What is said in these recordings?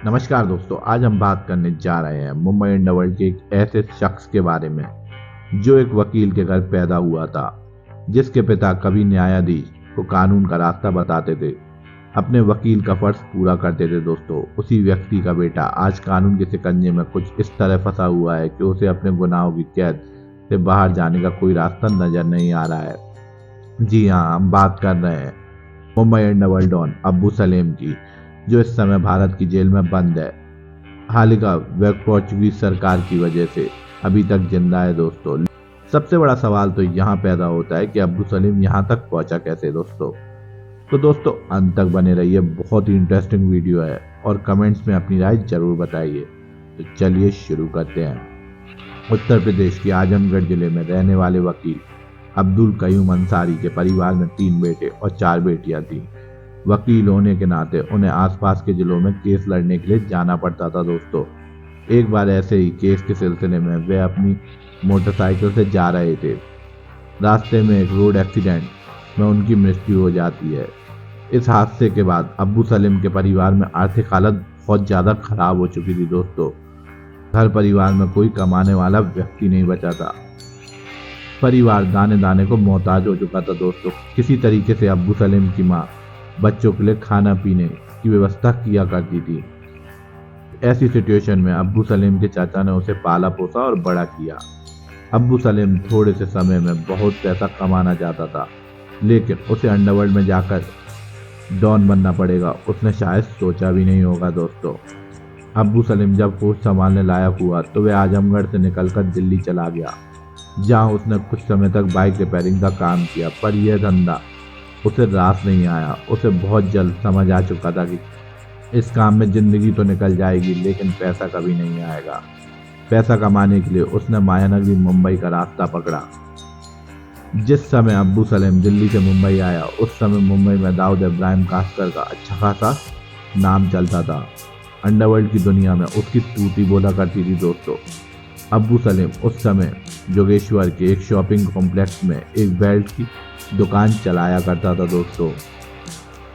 नमस्कार दोस्तों, आज हम बात करने जा रहे हैं मुंबई अंडरवर्ल्ड के एक ऐसे शख्स के बारे में जो एक वकील के घर पैदा हुआ था, जिसके पिता कभी न्यायाधीश को कानून का रास्ता बताते थे, अपने वकील का फर्ज पूरा करते थे। दोस्तों, उसी व्यक्ति का बेटा आज कानून के शिकंजे में कुछ इस तरह फंसा हुआ है कि उसे अपने गुनाहों की कैद से बाहर जाने का कोई रास्ता नजर नहीं आ रहा है। जी हाँ, हम बात कर रहे हैं मुंबई अंडरवर्ल्ड डॉन अब्बू सलेम की, जो इस समय भारत की जेल में बंद है। हालिका वह पोर्चुगीज सरकार की वजह से अभी तक जिंदा है। दोस्तों, सबसे बड़ा सवाल तो यहाँ पैदा होता है कि अब्बू सलीम यहाँ तक पहुंचा कैसे। दोस्तों अंत तक बने रहिए, बहुत ही इंटरेस्टिंग वीडियो है और कमेंट्स में अपनी राय जरूर बताइए। तो चलिए शुरू करते हैं। उत्तर प्रदेश के आजमगढ़ जिले में रहने वाले वकील अब्दुल कयूम अंसारी के परिवार में 3 बेटे और 4 बेटियां थीं। वकील होने के नाते उन्हें आसपास के जिलों में केस लड़ने के लिए जाना पड़ता था। दोस्तों, एक बार ऐसे ही केस के सिलसिले में वे अपनी मोटरसाइकिल से जा रहे थे। रास्ते में एक रोड एक्सीडेंट में उनकी मृत्यु हो जाती है। इस हादसे के बाद अब्बू सलीम के परिवार में आर्थिक हालत बहुत ज्यादा खराब हो चुकी थी। दोस्तों, घर परिवार में कोई कमाने वाला व्यक्ति नहीं बचा था। परिवार दाने दाने को मोहताज हो चुका था। दोस्तों, किसी तरीके से अब्बू सलीम की माँ बच्चों के लिए खाना पीने की व्यवस्था किया करती थी। ऐसी सिचुएशन में अब्बू सलीम के चाचा ने उसे पाला पोसा और बड़ा किया। अब्बू सलीम थोड़े से समय में बहुत पैसा कमाना चाहता था, लेकिन उसे अंडरवर्ल्ड में जाकर डॉन बनना पड़ेगा, उसने शायद सोचा भी नहीं होगा। दोस्तों, अब्बू सलीम जब होश संभालने लायक हुआ तो वह आजमगढ़ से निकलकर दिल्ली चला गया, जहां उसने कुछ समय तक बाइक रिपेयरिंग का काम किया। पर यह धंधा उसे रास नहीं आया। उसे बहुत जल्द समझ आ चुका था कि इस काम में जिंदगी तो निकल जाएगी, लेकिन पैसा कभी नहीं आएगा। पैसा कमाने के लिए उसने मायानगरी मुंबई का रास्ता पकड़ा। जिस समय अब्बू सलीम दिल्ली से मुंबई आया, उस समय मुंबई में दाऊद इब्राहिम कास्कर का अच्छा खासा नाम चलता था। अंडरवर्ल्ड की दुनिया में उसकी तूती बोला करती थी। दोस्तों, अब्बू सलीम उस समय जोगेश्वर के एक शॉपिंग कॉम्प्लेक्स में एक बेल्ट की दुकान चलाया करता था। दोस्तों,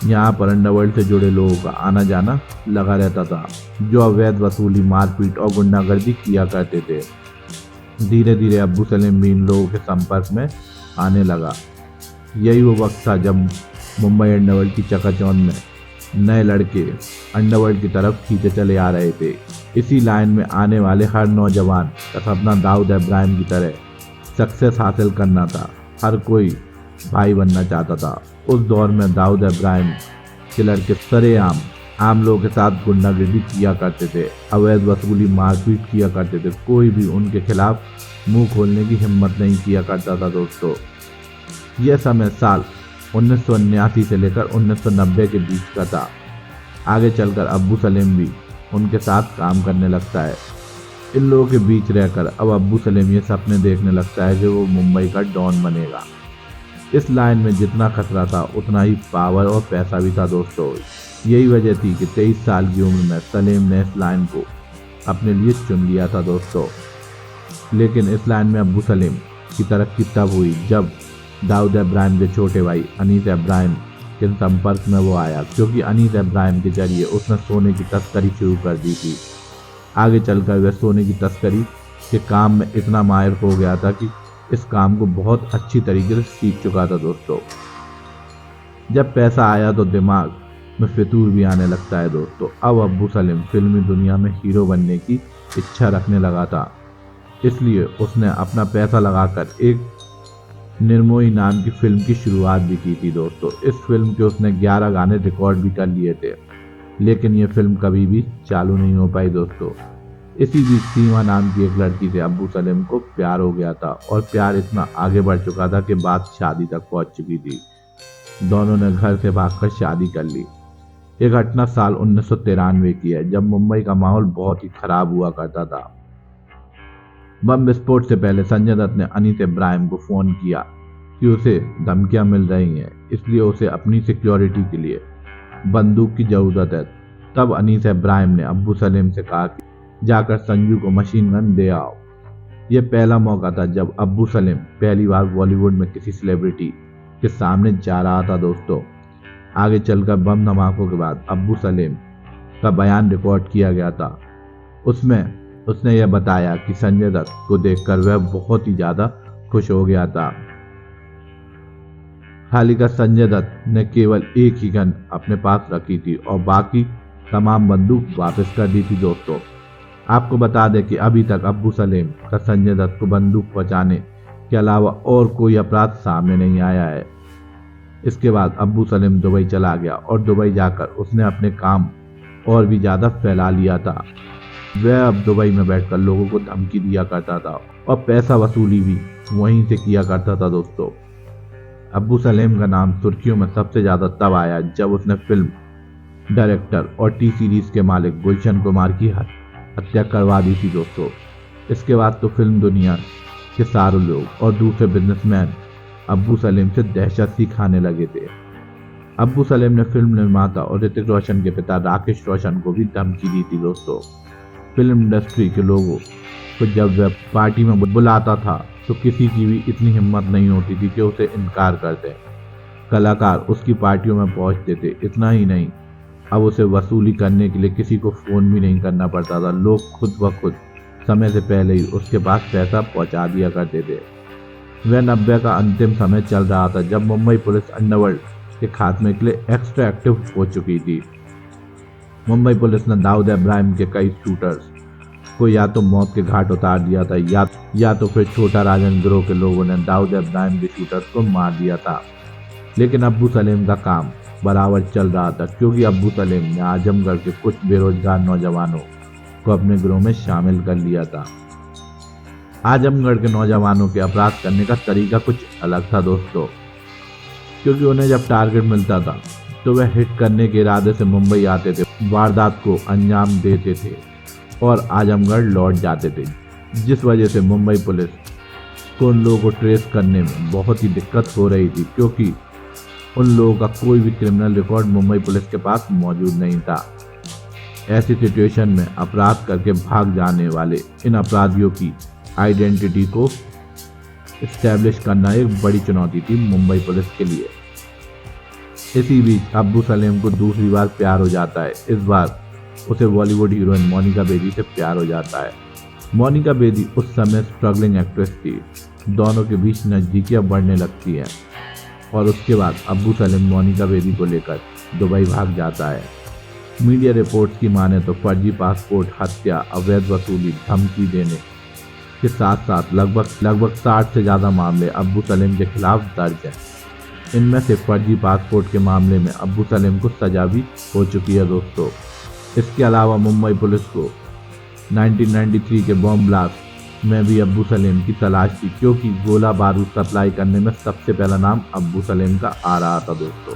यहाँ पर अंडरवर्ल्ड से जुड़े लोगों का आना जाना लगा रहता था, जो अवैध वसूली, मारपीट और गुंडागर्दी किया करते थे। धीरे धीरे अब्बू सलीम भी इन लोगों के संपर्क में आने लगा। यही वो वक्त था जब मुंबई अंडरवर्ल्ड की चकाचौंध में नए लड़के अंडरवर्ल्ड की तरफ खींचे चले आ रहे थे। इसी लाइन में आने वाले हर नौजवान का सपना दाऊद इब्राहिम की तरह सक्सेस हासिल करना था। हर कोई भाई बनना चाहता था। उस दौर में दाऊद इब्राहिम के लड़के सरेआम आम लोगों के साथ गुंडागर्दी किया करते थे, अवैध वसूली, मारपीट किया करते थे। कोई भी उनके खिलाफ मुंह खोलने की हिम्मत नहीं किया करता था। दोस्तों, यह समय साल 1979 से लेकर 1990 के बीच का था। आगे चलकर अब्बू सलीम भी उनके साथ काम करने लगता है। इन लोगों के बीच रहकर अब अब्बू सलीम ये सपने देखने लगता है कि वो मुंबई का डॉन बनेगा। इस लाइन में जितना खतरा था, उतना ही पावर और पैसा भी था। दोस्तों, यही वजह थी कि 23 साल की उम्र में सलीम ने इस लाइन को अपने लिए चुन लिया था। दोस्तों, लेकिन इस लाइन में अब्बू सलीम की तरक्की तब हुई जब दाऊद इब्राहिम के छोटे भाई अनीस इब्राहिम के संपर्क में वो आया, क्योंकि अनीस इब्राहिम के जरिए उसने सोने की तस्करी शुरू कर दी थी। आगे चलकर वह सोने की तस्करी के काम में इतना माहिर हो गया था कि इस काम को बहुत अच्छी तरीके से सीख चुका था। दोस्तों, जब पैसा आया तो दिमाग में फितूर भी आने लगता है। दोस्तों, अब अब्बू सलीम फिल्मी दुनिया में हीरो बनने की इच्छा रखने लगा था, इसलिए उसने अपना पैसा लगाकर एक निर्मोही नाम की फिल्म की शुरुआत भी की थी। दोस्तों, इस फिल्म के उसने 11 गाने रिकॉर्ड भी कर लिए थे, लेकिन यह फिल्म कभी भी चालू नहीं हो पाई। दोस्तों, इसी बीच सीमा नाम की एक लड़की से अब्बू सलीम को प्यार हो गया था, और प्यार इतना आगे बढ़ चुका था कि बात शादी तक पहुंच चुकी थी। दोनों ने घर से भागकर शादी कर ली। ये घटना साल 1993 की है, जब मुंबई का माहौल बहुत ही खराब हुआ करता था। बम विस्फोट से पहले संजय दत्त ने अनीस इब्राहिम को फोन किया कि उसे धमकियां मिल रही हैं, इसलिए उसे अपनी सिक्योरिटी के लिए बंदूक की जरूरत है। तब अनीस इब्राहिम ने अब्बू सलीम से कहा कि जाकर संजू को मशीन गन दे आओ। यह पहला मौका था जब अब्बू सलीम पहली बार बॉलीवुड में किसी सेलिब्रिटी के सामने जा रहा था। दोस्तों, आगे चलकर बम धमाकों के बाद अब्बू सलीम का बयान रिकॉर्ड किया गया था। उसमें उसने यह बताया कि संजय दत्त को देखकर वह बहुत ही ज्यादा खुश हो गया था। हाल ही का संजय दत्त ने केवल एक ही गन अपने पास रखी थी और बाकी तमाम बंदूक वापस कर दी थी। दोस्तों, आपको बता दें कि अभी तक अब्बू सलेम का संजय दत्त को बंदूक पहुंचाने के अलावा और कोई अपराध सामने नहीं आया है। इसके बाद अब्बू सलेम दुबई चला गया और दुबई जाकर उसने अपने काम और भी ज्यादा फैला लिया था। वह अब दुबई में बैठकर लोगों को धमकी दिया करता था और पैसा वसूली भी वहीं से किया करता था। दोस्तों, अब्बू सलेम का नाम सुर्खियों में सबसे ज्यादा तब आया जब उसने फिल्म डायरेक्टर और टी सीरीज के मालिक गुलशन कुमार की हत्या करवा दी थी। दोस्तों, इसके बाद तो फिल्म दुनिया के सारे लोग और दूसरे बिजनेसमैन अब्बू सलेम से दहशत सी खाने लगे थे। अब्बू सलेम ने फिल्म निर्माता और ऋतिक रोशन के पिता राकेश रोशन को भी धमकी दी थी। दोस्तों, फिल्म इंडस्ट्री के लोगों को जब वह पार्टी में बुलाता था तो किसी की भी इतनी हिम्मत नहीं होती थी कि उसे इनकार कर दे। कलाकार उसकी पार्टियों में पहुंचते थे। इतना ही नहीं, अब उसे वसूली करने के लिए किसी को फोन भी नहीं करना पड़ता था। लोग खुद ब खुद समय से पहले ही उसके पास पैसा पहुंचा दिया करते थे। वह 90 का अंतिम समय चल रहा था जब मुंबई पुलिस अंडरवर्ल्ड के खात्मे के लिए एक्स्ट्रा एक्टिव हो चुकी थी। मुंबई पुलिस ने दाऊद इब्राहिम के कई शूटर्स को या तो मौत के घाट उतार दिया था या तो फिर छोटा राजन गिरोह के लोगों ने दाऊद इब्राहिम के शूटर्स को मार दिया था। लेकिन अब्बू सलेम का काम बराबर चल रहा था क्योंकि अब्बू सलेम ने आजमगढ़ के कुछ बेरोजगार नौजवानों को अपने गिरोह में शामिल कर लिया था। आजमगढ़ के नौजवानों के अपराध करने का तरीका कुछ अलग था। दोस्तों, क्योंकि उन्हें जब टारगेट मिलता था तो वह हिट करने के इरादे से मुंबई आते थे, वारदात को अंजाम देते थे और आजमगढ़ लौट जाते थे, जिस वजह से मुंबई पुलिस को उन लोगों को ट्रेस करने में बहुत ही दिक्कत हो रही थी क्योंकि उन लोगों का कोई भी क्रिमिनल रिकॉर्ड मुंबई पुलिस के पास मौजूद नहीं था। ऐसी सिचुएशन में अपराध करके भाग जाने वाले इन अपराधियों की आइडेंटिटी को एस्टैब्लिश करना एक बड़ी चुनौती थी मुंबई पुलिस के लिए। इसी बीच अब्बू सलेम को दूसरी बार प्यार हो जाता है। इस बार उसे बॉलीवुड हीरोइन मोनिका बेदी से प्यार हो जाता है। मोनिका बेदी उस समय स्ट्रगलिंग एक्ट्रेस थी। दोनों के बीच नजदीकियां बढ़ने लगती हैं और उसके बाद अब्बू सलेम मोनिका बेदी को लेकर दुबई भाग जाता है। मीडिया रिपोर्ट्स की माने तो फर्जी पासपोर्ट, हत्या, अवैध वसूली, धमकी देने के साथ साथ लगभग 60 से ज्यादा मामले अब्बू सलेम के खिलाफ दर्ज हैं। इनमें से फर्जी पासपोर्ट के मामले में अब्बू सलेम को सजा भी हो चुकी है। दोस्तों, इसके अलावा मुंबई पुलिस को 1993 के बॉम्ब ब्लास्ट में भी अब्बू सलेम की तलाश थी क्योंकि गोला बारूद सप्लाई करने में सबसे पहला नाम अब्बू सलेम का आ रहा था। दोस्तों,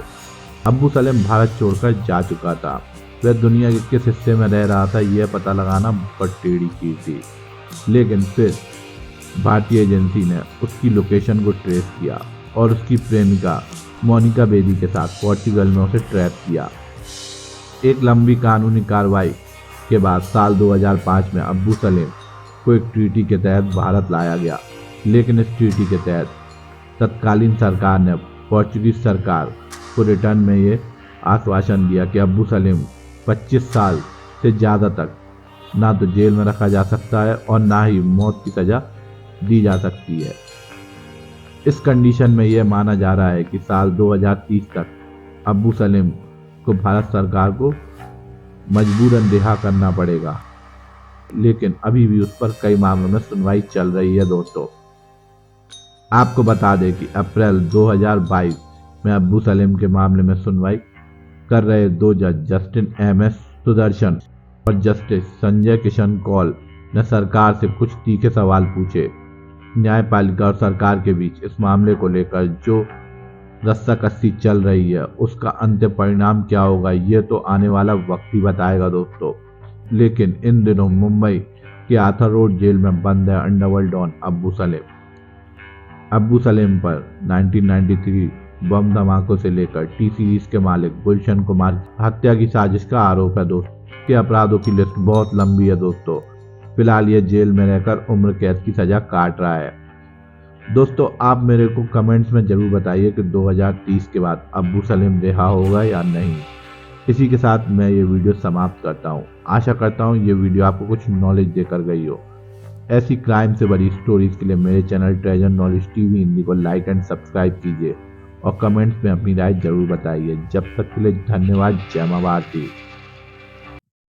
अब्बू सलेम भारत छोड़कर जा चुका था। वह दुनिया के किस हिस्से में रह रहा था यह पता लगाना बहुत टेढ़ी चीज थी, लेकिन फिर भारतीय एजेंसी ने उसकी लोकेशन को ट्रेस किया और उसकी प्रेमिका मोनिका बेदी के साथ पोर्चुगल में उसे ट्रैप किया। एक लंबी कानूनी कार्रवाई के बाद साल 2005 में अब्बू सलेम को एक ट्रीटी के तहत भारत लाया गया, लेकिन इस ट्रीटी के तहत तत्कालीन सरकार ने पोर्चुगीज सरकार को रिटर्न में ये आश्वासन दिया कि अब्बू सलेम 25 साल से ज़्यादा तक ना तो जेल में रखा जा सकता है और ना ही मौत की सज़ा दी जा सकती है। इस कंडीशन में यह माना जा रहा है कि साल 2030 तक अब्बू सलेम को भारत सरकार को मजबूरन रिहा करना पड़ेगा, लेकिन अभी भी उस पर कई मामलों में सुनवाई चल रही है। दोस्तों, आपको बता दें कि अप्रैल 2022 में अब्बू सलेम के मामले में सुनवाई कर रहे दो जज जस्टिस एम.एस. सुदर्शन और जस्टिस संजय किशन कौल ने सरकार से कुछ तीखे सवाल पूछे। न्यायपालिका और सरकार के बीच इस मामले को लेकर जो रस्साकसी चल रही है उसका अंतिम परिणाम क्या होगा ये तो आने वाला वक्त ही बताएगा। दोस्तों, लेकिन इन दिनों मुंबई के आर्थर रोड जेल में बंद है अंडरवर्ल्ड डॉन अब्बू सलेम। अब्बू सलेम पर 1993 बम धमाकों से लेकर टी सीरीज के मालिक गुलशन कुमार की हत्या की साजिश का आरोप है। दोस्तों, के अपराधों की लिस्ट बहुत लंबी है। दोस्तों, फिलहाल ये जेल में रहकर उम्र कैद की सजा काट रहा है। दोस्तों, आप मेरे को कमेंट्स में जरूर बताइए कि 2030 के बाद अब्बू सलेम रिहा होगा या नहीं। इसी के साथ मैं ये वीडियो समाप्त करता हूँ। आशा करता हूँ ये वीडियो आपको कुछ नॉलेज देकर गई हो। ऐसी क्राइम से भरी स्टोरीज के लिए मेरे channel treasure knowledge TV Hindi को लाइक एंड सब्सक्राइब कीजिए और कमेंट्स में अपनी राय जरूर बताइए। जब तक के लिए धन्यवाद। जय मां भारती।